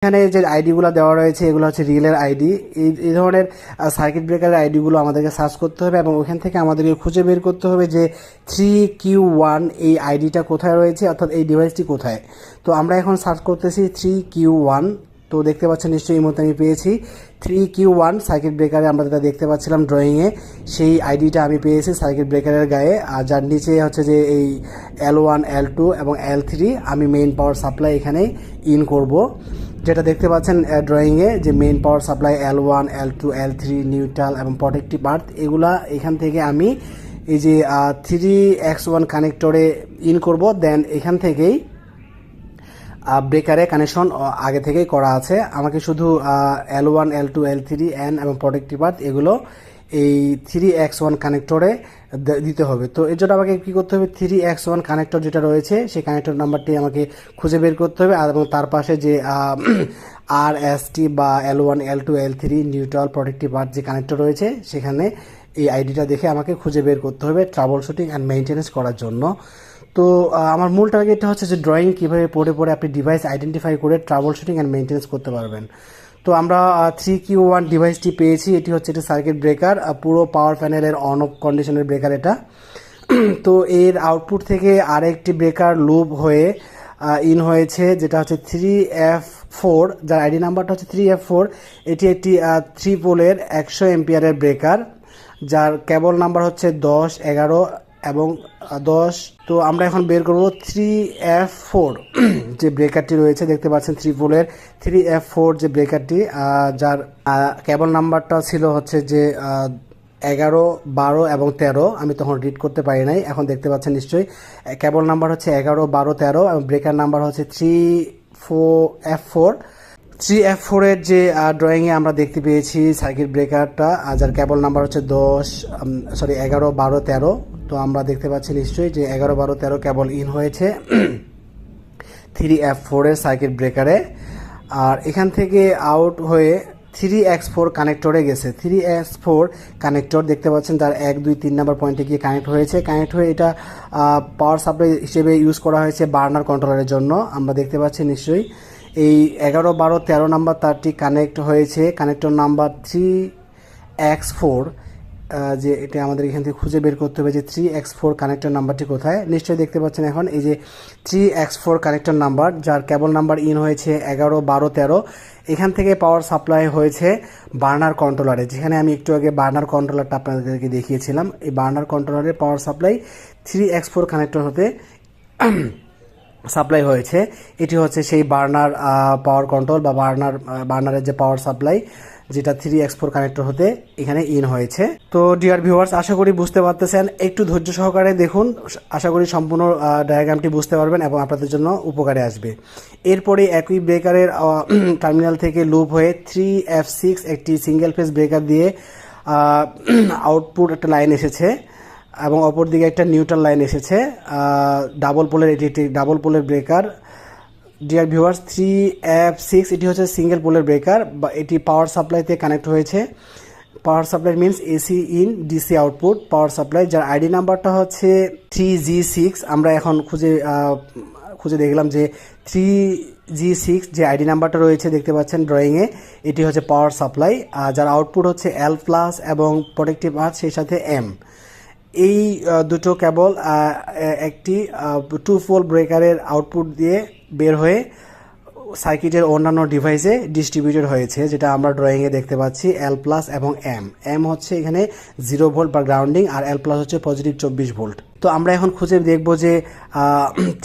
এখানে যে আইডিগুলো দেওয়া রয়েছে এগুলো হচ্ছে রিলের আইডি। এই ধরনের সার্কিট ব্রেকারের আইডিগুলো আমাদেরকে সার্চ করতে হবে এবং ওখান থেকে আমাদেরকে খুঁজে বের করতে হবে যে 3Q1 এই আইডিটা কোথায় রয়েছে, অর্থাৎ এই ডিভাইসটি কোথায়। তো আমরা এখন সার্চ করতেছি 3Q1। তো দেখতে পাচ্ছেন নিশ্চয়ই এই মুহূর্তে আমি পেয়েছি 3Q1 সার্কিট ব্রেকারে। আমরা যেটা দেখতে পাচ্ছিলাম ড্রয়িংয়ে, সেই আইডিটা আমি পেয়েছি সার্কিট ব্রেকারের গায়ে। আর যার নিচে হচ্ছে যে এই L1 L2 এবং L3 আমি মেইন পাওয়ার সাপ্লাই এখানে ইন করব। যেটা দেখতে পাচ্ছেন ড্রয়িংয়ে যে main power supply L1 L2 L3 neutral এবং প্রোটেক্টিভ আর্থ, এগুলা এখান থেকে আমি এই যে 3X1 কানেক্টরে ইন করব। দেন এখান থেকেই ব্রেকারে কানেকশন আগে থেকেই করা আছে, আমাকে শুধু L1 L2 L3 N এবং প্রোটেক্টিভ আর্থ এগুলো এই 3X1 কানেক্টরে দিতে হবে। তো এর জন্য আমাকে কী করতে হবে, 3X1 কানেক্টর যেটা রয়েছে সেই কানেক্টর নাম্বারটি আমাকে খুঁজে বের করতে হবে। আর এবং তার পাশে যে RST বা L1 L2 L3 neutral protective আর্থ যে কানেক্টর রয়েছে সেখানে এই আইডিটা দেখে আমাকে খুঁজে বের করতে হবে ট্রাবল শুটিং অ্যান্ড মেইনটেনেন্স করার জন্য। তো আমার মূল টার্গেটটা হচ্ছে যে ড্রয়িং কীভাবে পড়ে আপনি ডিভাইস আইডেন্টিফাই করে ট্রাবল শুটিং অ্যান্ড মেইনটেনেন্স করতে পারবেন। তো আমরা 3Q1 ডিভাইসটি পেয়েছি। এটি হচ্ছে একটি সার্কিট ব্রেকার, পুরো পাওয়ার প্যানেলের অন অফ কন্ডিশনের ব্রেকার এটা। তো এর আউটপুট থেকে আরেকটি ব্রেকার লুপ হয়ে ইন হয়েছে, যেটা হচ্ছে 3F4, যার আইডি নাম্বারটা হচ্ছে 3F4। এটি একটি 3 পোলের 100 এম্পিয়ারের ব্রেকার, যার কেবল নাম্বার হচ্ছে 10, 11 এবং 10। তো আমরা এখন বের করব 3F4 যে ব্রেকারটি রয়েছে, দেখতে পাচ্ছেন 3 পোলের 3F4 যে ব্রেকারটি, যার কেবল নাম্বারটা ছিল হচ্ছে যে 11, 12 এবং 13। আমি তখন রিড করতে পারি নাই, এখন দেখতে পাচ্ছেন নিশ্চয়ই কেবল নাম্বার হচ্ছে 11, 12, 13 এবং ব্রেকার নাম্বার হচ্ছে 3F4। 3F4 এর যে ড্রয়িংয়ে আমরা দেখতে পেয়েছি সার্কিট ব্রেকারটা, যার কেবল নাম্বার হচ্ছে 11, 12, 13। তো আমরা দেখতে পাচ্ছি নিশ্চয়ই যে 11, 12, 13 কেবল ইন হয়েছে 3F4 এর সার্কিট ব্রেকারে। আর এখান থেকে আউট হয়ে 3X4 কানেক্টরে গেছে। 3X4 কানেক্টর দেখতে পাচ্ছেন তার 1, 2, 3 নাম্বার পয়েন্টে গিয়ে কানেক্ট হয়েছে। কানেক্ট হয়ে এটা পাওয়ার সাপ্লাই হিসেবে ইউজ করা হয়েছে বার্নার কন্ট্রোলারের জন্য। আমরা দেখতে পাচ্ছি নিশ্চয়ই এই 11, 12, 13 নাম্বার তারটি কানেক্ট হয়েছে কানেক্টর নাম্বার 3X4। যে এটা আমাদের এখান থেকে খুঁজে বের করতে হবে যে 3X4 কানেক্টর নাম্বারটি কোথায়। নিশ্চয়ই দেখতে পাচ্ছেন এখন এই যে 3X4 কানেক্টর নাম্বার, যার কেবল নাম্বার ইন হয়েছে 11, 12, 13। এখান থেকে পাওয়ার সাপ্লাই হয়েছে বার্নার কন্ট্রোলারে, যেখানে আমি একটু আগে বার্নার কন্ট্রোলারটা আপনাদেরকে দেখিয়েছিলাম। এই বার্নার কন্ট্রোলারের পাওয়ার সাপ্লাই 3X4 কানেক্টর হতে সাপ্লাই হয়েছে। এটি হচ্ছে সেই বার্নার পাওয়ার কন্ট্রোল বা বার্নারের যে পাওয়ার সাপ্লাই, যেটা 3X4 কানেক্টর হতে এখানে ইন হয়েছে। তো ডিয়ার ভিউয়ার্স, আশা করি বুঝতে পারতেছেন, একটু ধৈর্য সহকারে দেখুন, আশা করি সম্পূর্ণ ডায়াগ্রামটি বুঝতে পারবেন এবং আপনাদের জন্য উপকারে আসবে। এরপরে একই ব্রেকারের টার্মিনাল থেকে লুপ হয়ে 3F6 একটি সিঙ্গেল ফেজ ব্রেকার দিয়ে আউটপুট একটা লাইন এসেছে এবং অপর দিকে একটা নিউট্রাল লাইন এসেছে ডাবল পোলের। এটি একটি ডাবল পোলের ব্রেকার। ডিয়ার ভিউয়ার্স, 3F6 এটি হচ্ছে সিঙ্গেল পোলের ব্রেকার, বা এটি পাওয়ার সাপ্লাইতে কানেক্ট হয়েছে। Power supply means AC in DC output power supply, যার আইডি নাম্বারটা হচ্ছে 3G6। আমরা এখন খুঁজে দেখলাম যে 3G6 যে আইডি নাম্বারটা রয়েছে দেখতে পাচ্ছেন ড্রয়িংয়ে, এটি হচ্ছে পাওয়ার সাপ্লাই, যার আউটপুট হচ্ছে L+ এবং প্রোটেক্টিভ আর্থ সেই সাথে M। এই দুটো কেবল একটি 2 পোল ব্রেকারের আউটপুট দিয়ে বের হয়ে সার্কিটের অন্যান্য ডিভাইসে ডিস্ট্রিবিউটেড হয়েছে, যেটা আমরা ড্রয়িংয়ে দেখতে পাচ্ছি L+ এবং M হচ্ছে এখানে 0 ভোল্ট বা গ্রাউন্ডিং, আর L+ হচ্ছে পজিটিভ 24 ভোল্ট। তো আমরা এখন খুঁজে দেখব যে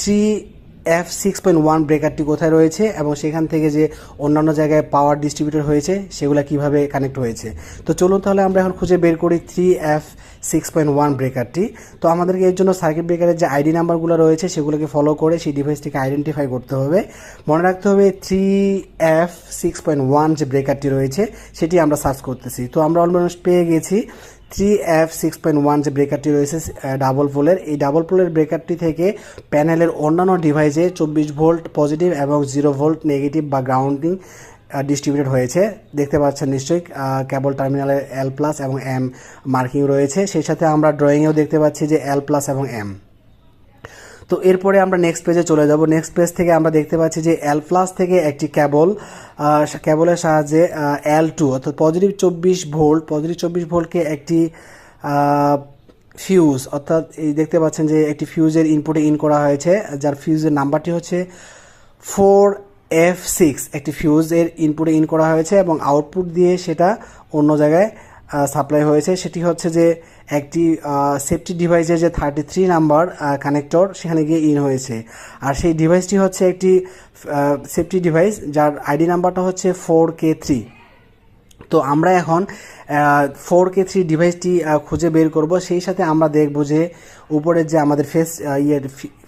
3F6.1 ব্রেকারটি কোথায় রয়েছে এবং সেখান থেকে যে অন্যান্য জায়গায় পাওয়ার ডিস্ট্রিবিউটেড হয়েছে সেগুলো কিভাবে কানেক্ট হয়েছে। তো চলুন তাহলে আমরা এখন খুঁজে বের করি 3F6.1 ব্রেকারটি। তো আমাদেরকে এর জন্য সার্কিট ব্রেকারের যে আইডি নাম্বারগুলো রয়েছে সেগুলোকে ফলো করে সেই ডিভাইসটিকে আইডেন্টিফাই করতে হবে। মনে রাখতে হবে 3F6.1 যে ব্রেকারটি রয়েছে সেটি আমরা সার্চ করতেছি। তো আমরা অলমোস্ট পেয়ে গেছি 3F6.1 যে ব্রেকারটি রয়েছে ডাবল পোলের। এই ডাবল পোলের ব্রেকারটি থেকে প্যানেলের অন্যান্য ডিভাইসে 24 ভোল্ট পজিটিভ এবং 0 ভোল্ট নেগেটিভ বা গ্রাউন্ডিং ডিস্ট্রিবিউটেড হয়েছে। দেখতে পাচ্ছেন নিশ্চয়ই কেবল টার্মিনালের L+ এবং M মার্কিং রয়েছে। সেই সাথে আমরা ড্রয়িংয়েও দেখতে পাচ্ছি যে L+ এবং M। তো এরপরে আমরা নেক্সট পেজে চলে যাব। নেক্সট পেজ থেকে আমরা দেখতে পাচ্ছি যে এল প্লাস থেকে একটি কেবলের সাহায্যে L2 অর্থাৎ পজিটিভ 24 ভোল্টকে একটি ফিউজ অর্থাৎ এই দেখতে পাচ্ছেন যে একটি ফিউজের ইনপুটে ইন করা হয়েছে, যার ফিউজের নাম্বারটি হচ্ছে 4F6। একটি ফিউজের ইনপুটে ইন করা হয়েছে এবং আউটপুট দিয়ে সেটা অন্য জায়গায় সাপ্লাই হয়েছে। সেটি হচ্ছে যে একটি সেফটি ডিভাইসের যে 33 নাম্বার কানেক্টর সেখানে গিয়ে ইন হয়েছে। আর সেই ডিভাইসটি হচ্ছে একটি সেফটি ডিভাইস যার আইডি নাম্বারটা হচ্ছে 4K3। তো আমরা এখন 4K3 ডিভাইসটি খুঁজে বের করব। সেই সাথে আমরা দেখব যে উপরের যে আমাদের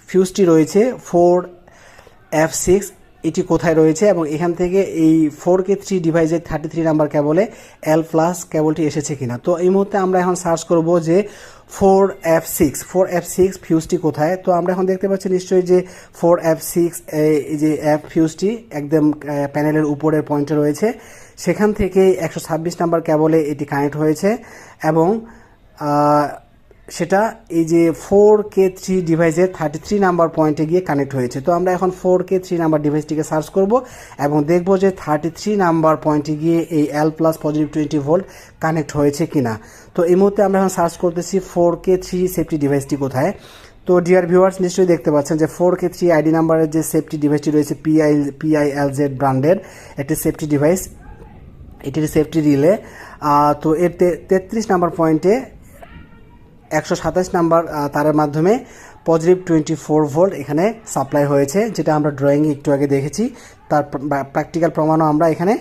ফিউজটি রয়েছে 4F6 এটি কোথায় রয়েছে এবং এখান থেকে এই 4K3 ডিভাইসের 33 নাম্বার কেবলে L প্লাস কেবলটি এসেছে কিনা। তো এই মুহূর্তে আমরা এখন সার্চ করব যে 4F6 ফিউজটি কোথায়। তো আমরা এখন দেখতে পাচ্ছি নিশ্চয়ই যে 4F6 এই যে ফিউজটি একদম প্যানেলের উপরের পয়েন্টে রয়েছে। সেখান থেকে 126 নাম্বার কেবলে এটি কানেক্ট হয়েছে এবং সেটা এই যে 4K3 ডিভাইসের 33 নাম্বার পয়েন্টে গিয়ে কানেক্ট হয়েছে। তো আমরা এখন 4K3 নাম্বার ডিভাইসটিকে সার্চ করব এবং দেখব যে 33 নাম্বার পয়েন্টে গিয়ে এই L plus positive 20 volt connect হয়েছে কিনা। তো এই মুহূর্তে আমরা এখন সার্চ করতেছি 4K3 সেফটি ডিভাইসটি কোথায়। তো ডিয়ার ভিউয়ার্স নিশ্চয়ই দেখতে পাচ্ছেন যে 4K3 আইডি নাম্বারের যে সেফটি ডিভাইসটি রয়েছে PILZ ব্র্যান্ডের একটি সেফটি ডিভাইস, এটির সেফটি রিলে। তো এর 33 নাম্বার পয়েন্টে 127 নাম্বার তারের মাধ্যমে পজিটিভ 24 ভোল্ট এখানে সাপ্লাই হয়েছে, যেটা আমরা ড্রয়িংয়ে একটু আগে দেখেছি। তার প্র্যাকটিক্যাল প্রমাণও আমরা এখানে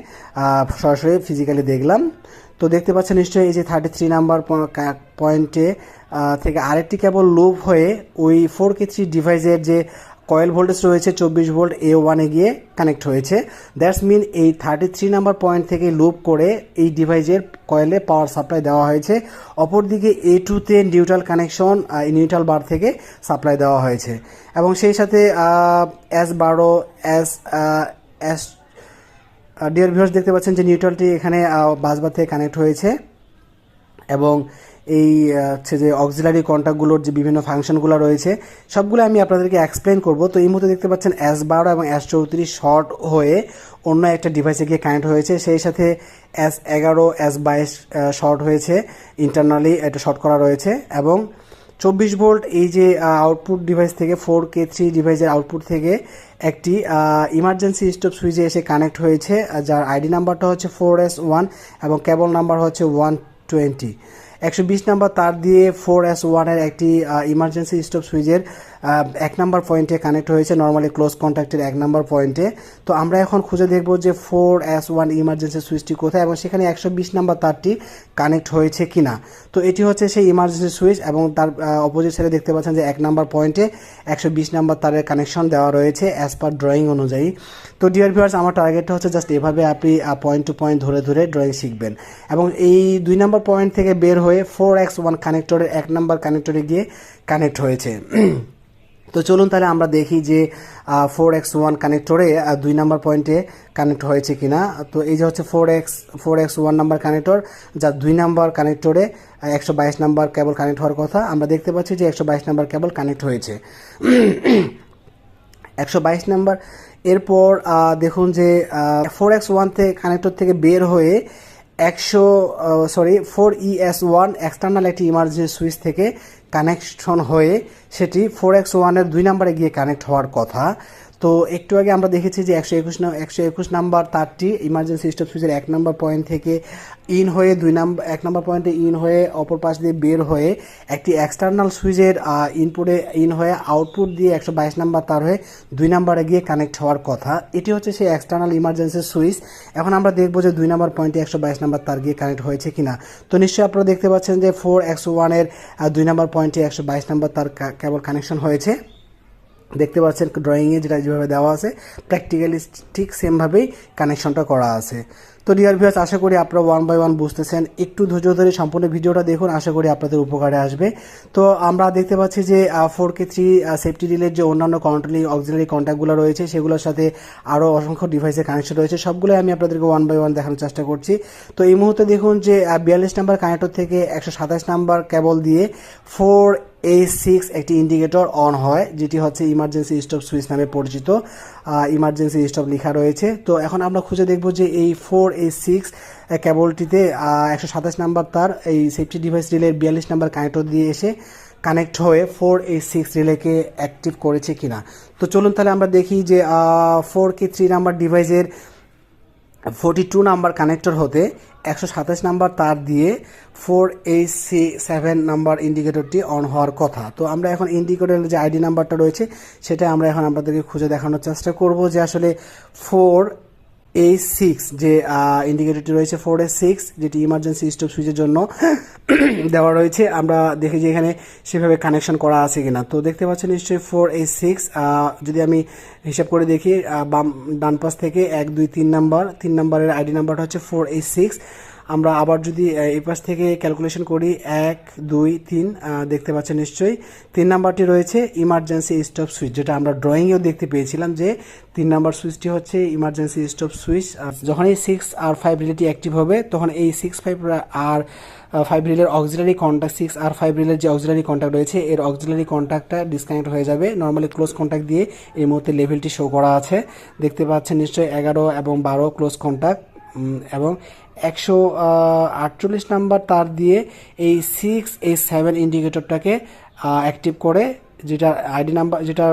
সরাসরি ফিজিক্যালি দেখলাম। তো দেখতে পাচ্ছেন নিশ্চয়ই এই যে 33 নাম্বার পয়েন্টে থেকে আরেকটি কেবল লুপ হয়ে ওই 4K3 ডিভাইসের যে কয়েল ভোল্টেজ রয়েছে 24 ভোল্ট A1-এ গিয়ে কানেক্ট হয়েছে। দ্যাটস মিন এই 33 নাম্বার পয়েন্ট থেকে লুপ করে এই ডিভাইসের কয়েলে পাওয়ার সাপ্লাই দেওয়া হয়েছে। অপরদিকে A2-তে নিউট্রাল কানেকশন নিউট্রাল বার থেকে সাপ্লাই দেওয়া হয়েছে এবং সেই সাথে S12 S ডিয়ার ভিউয়ার্স দেখতে পাচ্ছেন যে নিউট্রালটি এখানে বাসবার থেকে কানেক্ট হয়েছে এবং এই হচ্ছে যে অক্সিলারি কন্ট্যাক্টগুলোর যে বিভিন্ন ফাংশনগুলো রয়েছে সবগুলো আমি আপনাদেরকে এক্সপ্লেন করব। তো এই মুহূর্তে দেখতে পাচ্ছেন S12 এবং S34 শর্ট হয়ে অন্য একটা ডিভাইসে গিয়ে কানেক্ট হয়েছে, সেই সাথে S11 S22 শর্ট হয়েছে, ইন্টারনালি এটা শর্ট করা রয়েছে এবং 24 ভোল্ট এই যে আউটপুট ডিভাইস থেকে 4K3 ডিভাইসের আউটপুট থেকে একটি ইমার্জেন্সি স্টপ সুইচে এসে কানেক্ট হয়েছে, যার আইডি নাম্বারটা হচ্ছে 4S1 এবং কেবল নাম্বার হচ্ছে 120। 120 নাম্বার তার দিয়ে 4S1-এর একটি ইমার্জেন্সি স্টপ সুইচের 1 নাম্বার পয়েন্টে কানেক্ট হয়েছে, নর্মালি ক্লোজ কন্ট্যাক্টের 1 নাম্বার পয়েন্টে। তো আমরা এখন খুঁজে দেখব যে 4S1 ইমার্জেন্সি সুইচটি কোথায় এবং সেখানে 120 নাম্বার তারটি কানেক্ট হয়েছে কিনা। তো এটি হচ্ছে সেই ইমার্জেন্সি সুইচ এবং তার অপোজিট সাইডে দেখতে পাচ্ছেন যে 1 নাম্বার পয়েন্টে 120 নাম্বার তারের কানেকশন দেওয়া রয়েছে অ্যাজ পার ড্রয়িং অনুযায়ী। তো ডিয়ার ভিউয়ার্স আমার টার্গেটটা হচ্ছে জাস্ট এভাবে আপনি পয়েন্ট টু পয়েন্ট ধরে ধরে ড্রয়িং শিখবেন এবং এই 2 নাম্বার পয়েন্ট থেকে বের হয়ে 4X1 কানেক্টরের 1 নাম্বার কানেক্টরে গিয়ে কানেক্ট হয়েছে। তো চলুন তাহলে আমরা দেখি যে 4X1 কানেক্টরে 2 নাম্বার পয়েন্টে কানেক্ট হয়েছে কিনা। তো এই যে হচ্ছে 4X1 নাম্বার কানেক্টর, যা 2 নাম্বার কানেক্টরে 122 নাম্বার কেবল কানেক্ট হওয়ার কথা। আমরা দেখতে পাচ্ছি যে 122 নাম্বার কেবল কানেক্ট হয়েছে 122 নাম্বার। এরপর দেখুন যে 4X1 থেকে কানেক্টর থেকে বের হয়ে 4ES1 এক্সটার্নাল একটি ইমার্জেন্সি সুইচ থেকে কানেকশন হয়ে সেটি 4X1-এর 2 নাম্বারে গিয়ে কানেক্ট হওয়ার কথা। তো একটু আগে আমরা দেখেছি যে 121 নাম্বার তারটি ইমার্জেন্সি স্টপ সুইচের 1 নাম্বার পয়েন্ট থেকে ইন হয়ে 1 নাম্বার পয়েন্টে ইন হয়ে অপর পাশ দিয়ে বের হয়ে একটি এক্সটার্নাল সুইচের ইনপুটে ইন হয়ে আউটপুট দিয়ে 122 নাম্বার তার হয়ে 2 নাম্বারে গিয়ে কানেক্ট হওয়ার কথা। এটি হচ্ছে সেই এক্সটার্নাল ইমার্জেন্সি সুইচ। এখন আমরা দেখবো যে 2 নাম্বার পয়েন্টে 122 নাম্বার তার গিয়ে কানেক্ট হয়েছে কিনা। তো নিশ্চয়ই আপনারা দেখতে পাচ্ছেন যে 4X1-এর 2 নাম্বার পয়েন্টে 122 নাম্বার তার কেবল কানেকশন হয়েছে। দেখতে পাচ্ছেন ড্রয়িংয়ে যেটা যেভাবে দেওয়া আছে প্র্যাকটিক্যালি ঠিক সেমভাবেই কানেকশনটা করা আছে। তো ডিয়ার ভিউয়ার্স আশা করি আপনারা 1 বাই 1 বুঝতেছেন। একটু ধৈর্য ধরে সম্পূর্ণ ভিডিওটা দেখুন, আশা করি আপনাদের উপকারে আসবে। তো আমরা দেখতে পাচ্ছি যে 4K3 সেফটি রিলের যে অন্যান্য কন্ট্রোলিং অক্সিলারি কন্ট্যাক্টগুলো রয়েছে সেগুলোর সাথে আরও অসংখ্য ডিভাইসের কানেকশন রয়েছে, সবগুলোই আমি আপনাদেরকে 1 বাই 1 দেখানোর চেষ্টা করছি। তো এই মুহূর্তে দেখুন যে 42 নাম্বার কানেক্টর থেকে 127 নাম্বার কেবল দিয়ে 4 A6 একটি ইন্ডিকেটর অন হয়, যেটি হচ্ছে ইমার্জেন্সি স্টপ সুইচ নামে পরিচিত। ইমার্জেন্সি স্টপ লেখা রয়েছে। তো এখন আমরা খুঁজে দেখব যে এই 4A6 কেবলটিতে 127 নাম্বার তার এই সেফটি ডিভাইস রিলের 42 নাম্বার কানেক্টর দিয়ে এসে কানেক্ট হয়ে 4A6 রিলেকে অ্যাক্টিভ করেছে কিনা। তো চলুন তাহলে আমরা দেখি যে 4K3 নাম্বার ডিভাইসের 42 নাম্বার কানেক্টর হতে 127 নাম্বার তার দিয়ে 4A7 নাম্বার ইন্ডিকেটরটি অন হওয়ার কথা। তো আমরা এখন ইন্ডিকেটরের যে আইডি নাম্বারটা রয়েছে সেটা আমরা এখন আপনাদেরকে খুঁজে দেখানোর চেষ্টা করব যে আসলে 4A6 যে ইন্ডিকেটরটি রয়েছে 4A6 যেটি ইমার্জেন্সি স্টপ সুইচের জন্য দেওয়া রয়েছে, আমরা দেখি যে এখানে সেভাবে কানেকশন করা আছে কিনা। তো দেখতে পাচ্ছেন নিশ্চয়ই 4A6, যদি আমি হিসাব করে দেখি ডান পাশ থেকে 1 2 3 নাম্বার, 3 নাম্বারের আইডি নাম্বারটা হচ্ছে 4A6। আমরা আবার যদি এই পাশ থেকে ক্যালকুলেশন করি 1 2 3, দেখতে পাচ্ছেন নিশ্চয়ই 3 নাম্বারটি রয়েছে ইমার্জেন্সি স্টপ সুইচ, যেটা আমরা ড্রয়িংয়েও দেখতে পেয়েছিলাম যে 3 নাম্বার সুইচটি হচ্ছে ইমার্জেন্সি স্টপ সুইচ। যখন এই 6 আর 5 রিলেটি অ্যাক্টিভ হবে তখন এই 6 5 আর 5 রিলের অক্সিলারি কন্ট্যাক্ট, 6 আর 5 রিলের যে অক্সিলারি কন্ট্যাক্ট রয়েছে এর অক্সিলারি কন্ট্যাক্টটা ডিসকানেক্ট হয়ে যাবে। নর্মালি ক্লোজ কন্ট্যাক্ট দিয়ে এই মুহূর্তে লেভেলটি শো করা আছে, দেখতে পাচ্ছেন নিশ্চয়ই 11 এবং 12 ক্লোজ কন্ট্যাক্ট, এবং 148 নাম্বার তার দিয়ে এই 6A7 ইন্ডিকেটরটাকে অ্যাক্টিভ করে, যেটা আইডি নাম্বার যেটা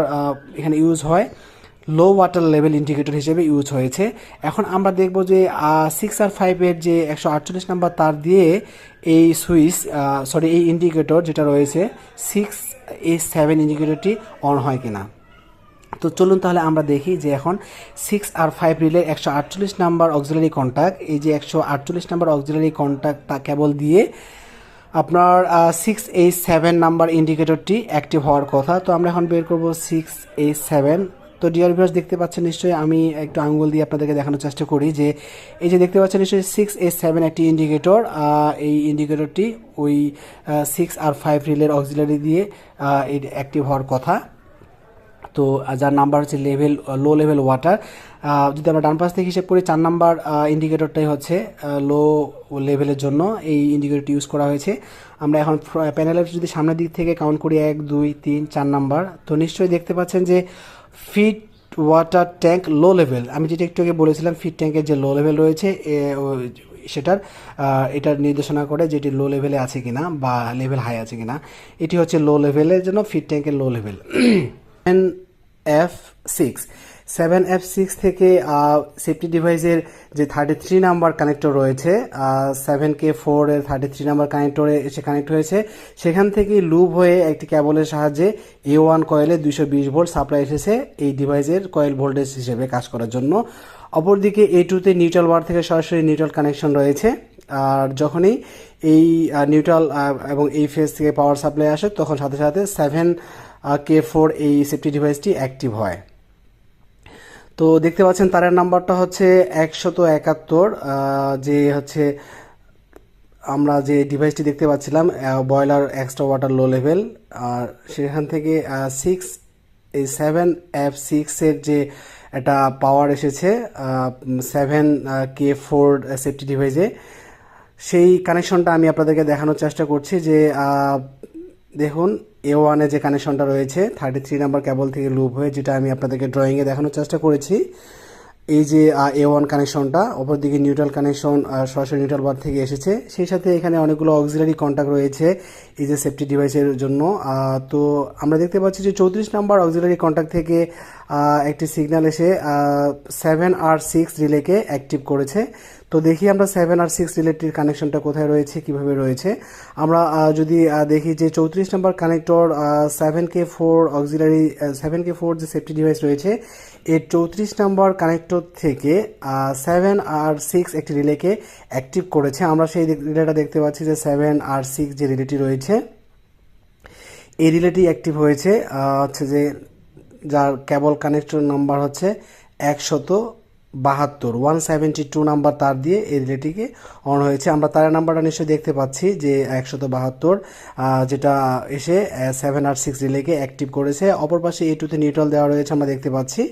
এখানে ইউজ হয় লো ওয়াটার লেভেল ইন্ডিকেটর হিসেবে ইউজ হয়েছে। এখন আমরা দেখব যে 6 আর 5-এর যে 148 নাম্বার তার দিয়ে এই সুইচ এই ইন্ডিকেটর যেটা রয়েছে 6A7 ইন্ডিকেটরটি অন হয় কিনা। তো চলুন তাহলে আমরা দেখি যে এখন 6 আর 5 রিলের 148 নাম্বার অক্সিলারি কন্ট্যাক্ট, এই যে 148 নাম্বার অক্সিলারি কন্ট্যাক্ট কেবল দিয়ে আপনার 6A7 নাম্বার ইন্ডিকেটরটি অ্যাক্টিভ হওয়ার কথা। তো আমরা এখন বের করব 6A7। তো ডিয়ার ভিউয়ার্স দেখতে পাচ্ছেন নিশ্চয়ই, আমি একটু আঙ্গুল দিয়ে আপনাদেরকে দেখানোর চেষ্টা করি যে এই যে দেখতে পাচ্ছেন নিশ্চয়ই 6A7 একটি ইন্ডিকেটর, এই ইন্ডিকেটরটি ওই 6 আর 5 রিলের অক্সিলারি দিয়ে অ্যাক্টিভ হওয়ার কথা। তো যার নাম্বার হচ্ছে লো লেভেল ওয়াটার। যদি আমরা ডান পাশ থেকে হিসেব করি 4 নাম্বার ইন্ডিকেটরটাই হচ্ছে লো লেভেলের জন্য এই ইন্ডিকেটরটি ইউজ করা হয়েছে। আমরা এখন প্যানেলের যদি সামনের দিক থেকে কাউন্ট করি 1 2 3 4 নাম্বার, তো নিশ্চয়ই দেখতে পাচ্ছেন যে fit water tank low level, আমি যেটা একটু আগে বলেছিলাম ফিট ট্যাঙ্কের যে লো লেভেল রয়েছে সেটার এটার নির্দেশনা করে যেটি লো লেভেলে আছে কিনা বা লেভেল হাই আছে কিনা। এটি হচ্ছে লো লেভেলের জন্য ফিট ট্যাঙ্কের লো লেভেল। 7F6 থেকে সেফটি ডিভাইসের যে 33 নাম্বার কানেক্টর রয়েছে 7K4 এর 33 নাম্বার কানেক্টরে এসে কানেক্ট হয়েছে, সেখান থেকে লুপ হয়ে একটি কেবলের সাহায্যে A1 কয়েলে 220 ভোল্ট সাপ্লাই এসেছে এই ডিভাইসের কয়েল ভোল্টেজ হিসেবে কাজ করার জন্য। অপরদিকে A2-তে নিউট্রাল বার থেকে সরাসরি নিউট্রাল কানেকশন রয়েছে, আর যখনই এই নিউট্রাল এবং এই ফেজ থেকে পাওয়ার সাপ্লাই আসে তখন সাথে সাথে 7K4 এই সেফটি ডিভাইসটি অ্যাক্টিভ হয়। তো দেখতে পাচ্ছেন তারের নাম্বারটা হচ্ছে 171, যে হচ্ছে আমরা যে ডিভাইসটি দেখতে পাচ্ছিলাম boiler extra water low level, আর সেখান থেকে 6A7F6 এর যে একটা পাওয়ার এসেছে 7K4 সেফটি ডিভাইসে, সেই কানেকশনটা আমি আপনাদেরকে দেখানোর চেষ্টা করছি যে দেখুন A1-এ যে কানেকশনটা রয়েছে 33 নাম্বার কেবল থেকে লুপ হয়ে, যেটা আমি আপনাদেরকে ড্রয়িংয়ে দেখানোর চেষ্টা করেছি, এই যে A1 কানেকশনটা, অপরদিকে নিউট্রাল কানেকশন সরাসরি নিউট্রাল বার থেকে এসেছে, সেই সাথে এখানে অনেকগুলো অক্সিলারি কন্ট্যাক্ট রয়েছে এই যে সেফটি ডিভাইসের জন্য। তো আমরা দেখতে পাচ্ছি যে 34 নাম্বার অক্সিলারি কন্ট্যাক্ট থেকে একটি সিগন্যাল এসে 7 আর 6 রিলেকে অ্যাক্টিভ করেছে। তো দেখি আমরা 7 আর 6 রিলেটির কানেকশনটা কোথায় রয়েছে, কিভাবে রয়েছে। আমরা যদি দেখি যে 34 number connector 7K4 auxiliary 7K4 যে সেফটি ডিভাইস রয়েছে এর 34 নাম্বার কানেক্টর থেকে 7 আর 6 একটি রিলেকে অ্যাক্টিভ করেছে। আমরা সেই রিলেটা দেখতে পাচ্ছি যে 7 আর 6 যে রিলেটি রয়েছে এই রিলেটি অ্যাক্টিভ হয়েছে, হচ্ছে যে যার কেবল কানেক্টর নাম্বার হচ্ছে 172 নাম্বার তার দিয়ে এই রিলেটিকে অন হয়েছে। আমরা তারের নাম্বারটা নিশ্চয়ই দেখতে পাচ্ছি যে 172, যেটা এসে 7 আর 6 রিলেকে অ্যাক্টিভ করেছে। অপর পাশে A2-তে নিউট্রাল দেওয়া রয়েছে আমরা দেখতে পাচ্ছি।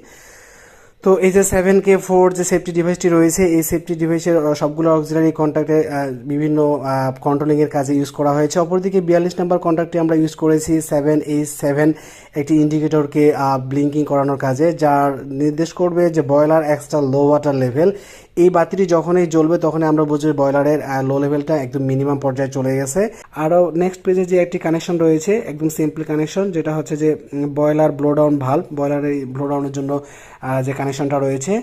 তো এই যে 7K4 যে সেফটি ডিভাইসটি রয়েছে, এই সেফটি ডিভাইসের সবগুলো অক্সিলারি কন্ট্যাক্টে বিভিন্ন কন্ট্রোলিংয়ের কাজে ইউজ করা হয়েছে। অপরদিকে 42 নম্বর কন্ট্যাক্টে আমরা ইউজ করেছি 7H7 একটি ইন্ডিকেটরকে ব্লিঙ্কিং করানোর কাজে, যার নির্দেশ করবে যে বয়লার এক্সট্রা লো ওয়াটার লেভেল। এই বাতিটি যখনই জ্বলবে তখনই আমরা বুঝবো বয়লারের লো লেভেলটা একদম মিনিমাম পর্যায়ে চলে গেছে। আরও নেক্সট পেজে যে একটি কানেকশন রয়েছে, একদম সিম্পল কানেকশন, যেটা হচ্ছে যে বয়লার ব্লো ডাউন ভাল্ব, বয়লারের ব্লো ডাউনের জন্য যে কানেকশনটা রয়েছে।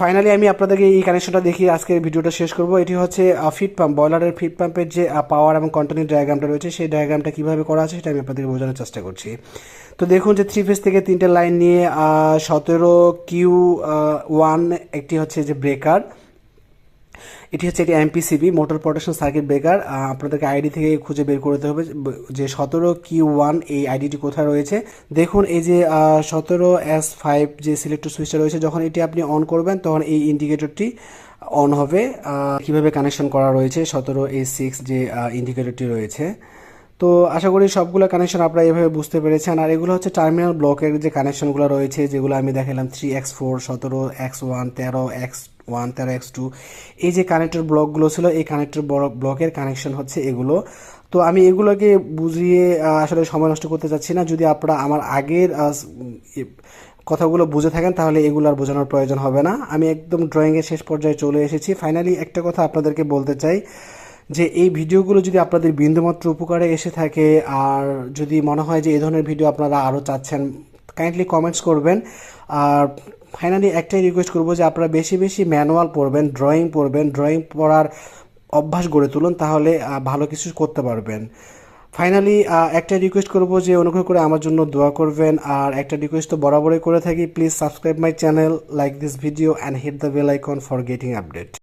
ফাইনালি আমি আপনাদেরকে এই কানেকশনটা দেখিয়ে আজকের ভিডিওটা শেষ করব। এটি হচ্ছে ফিড পাম্প, বয়লারের ফিড পাম্পের যে পাওয়ার এবং কন্টিনিউ ডায়াগ্রামটা রয়েছে, সেই ডায়াগ্রামটা কীভাবে করা আছে সেটা আমি আপনাদেরকে বোঝানোর চেষ্টা করছি। তো দেখুন যে 3 ফেজ থেকে 3টে লাইন নিয়ে 17Q1 একটি হচ্ছে যে ব্রেকার, এটি হচ্ছে একটি MPCB motor protection circuit breaker. আপনাদেরকে আইডি থেকে খুঁজে বের করতে হবে যে 17Q1 এই আইডিটি কোথায় রয়েছে। দেখুন এই যে 17S5 যে সিলেক্টর সুইচটা রয়েছে, যখন এটি আপনি অন করবেন তখন এই ইন্ডিকেটরটি অন হবে। কিভাবে কানেকশন করা রয়েছে 17S6 যে ইন্ডিকেটরটি রয়েছে। তো আশা করি সবগুলো কানেকশন আপনারা এভাবে বুঝতে পেরেছেন। আর এগুলো হচ্ছে টার্মিনাল ব্লকের যে কানেকশনগুলো রয়েছে, যেগুলো আমি দেখালাম 3X4, 17X1, 13X1, 13X2, এই যে কানেক্টর ব্লকগুলো ছিল, এই কানেক্টর ব্লকের কানেকশন হচ্ছে এগুলো। তো আমি এগুলোকে বুঝিয়ে আসলে সময় নষ্ট করতে চাচ্ছি না। যদি আপনারা আমার আগের কথাগুলো বুঝে থাকেন তাহলে এগুলো আর বোঝানোর প্রয়োজন হবে না। আমি একদম ড্রয়িংয়ের শেষ পর্যায়ে চলে এসেছি। ফাইনালি একটা কথা আপনাদেরকে বলতে চাই যে এই ভিডিওগুলো যদি আপনাদের বিন্দুমাত্র উপকারে এসে থাকে, আর যদি মনে হয় যে এই ধরনের ভিডিও আপনারা আরও চাচ্ছেন, কাইন্ডলি কমেন্টস করবেন। আর ফাইনালি একটাই রিকোয়েস্ট করবো যে আপনারা বেশি বেশি ম্যানুয়াল পড়বেন, ড্রয়িং পড়বেন, ড্রয়িং পড়ার অভ্যাস গড়ে তুলুন, তাহলে ভালো কিছু করতে পারবেন। ফাইনালি একটা রিকোয়েস্ট করবো যে অনুগ্রহ করে আমার জন্য দোয়া করবেন। আর একটা রিকোয়েস্ট তো বরাবরই করে থাকি, please subscribe my channel, like this video and hit the bell icon for getting update.